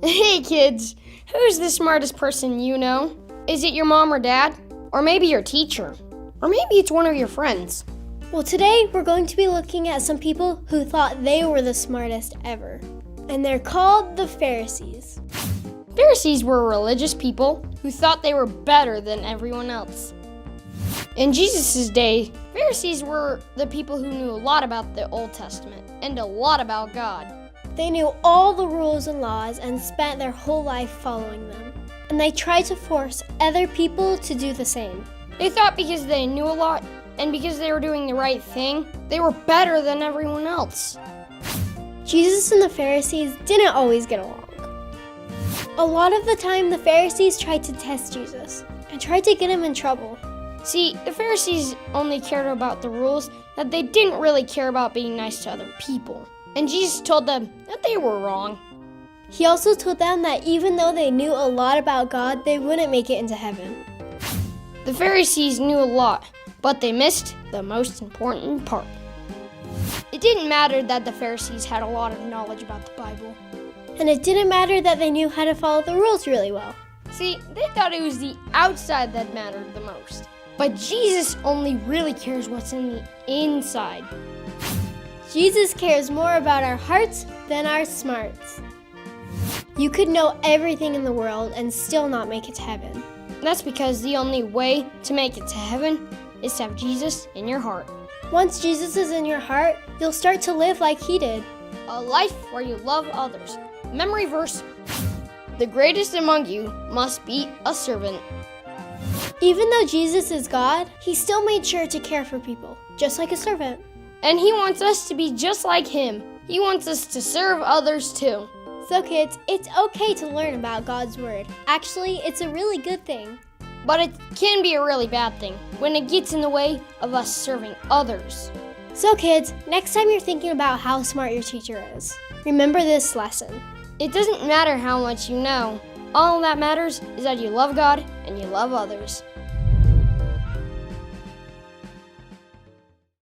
Hey kids, who's the smartest person you know? Is it your mom or dad? Or maybe your teacher? Or maybe it's one of your friends? Well, today we're going to be looking at some people who thought they were the smartest ever. And they're called the Pharisees. Pharisees were religious people who thought they were better than everyone else. In Jesus' day, Pharisees were the people who knew a lot about the Old Testament and a lot about God. They knew all the rules and laws and spent their whole life following them. And they tried to force other people to do the same. They thought because they knew a lot and because they were doing the right thing, they were better than everyone else. Jesus and the Pharisees didn't always get along. A lot of the time, the Pharisees tried to test Jesus and tried to get him in trouble. See, the Pharisees only cared about the rules, that they didn't really care about being nice to other people. And Jesus told them that they were wrong. He also told them that even though they knew a lot about God, they wouldn't make it into heaven. The Pharisees knew a lot, but they missed the most important part. It didn't matter that the Pharisees had a lot of knowledge about the Bible. And it didn't matter that they knew how to follow the rules really well. See, they thought it was the outside that mattered the most. But Jesus only really cares what's in the inside. Jesus cares more about our hearts than our smarts. You could know everything in the world and still not make it to heaven. That's because the only way to make it to heaven is to have Jesus in your heart. Once Jesus is in your heart, you'll start to live like he did. A life where you love others. Memory verse: the greatest among you must be a servant. Even though Jesus is God, he still made sure to care for people, just like a servant. And he wants us to be just like him. He wants us to serve others too. So kids, it's okay to learn about God's word. Actually, it's a really good thing. But it can be a really bad thing when it gets in the way of us serving others. So kids, next time you're thinking about how smart your teacher is, remember this lesson. It doesn't matter how much you know. All that matters is that you love God and you love others.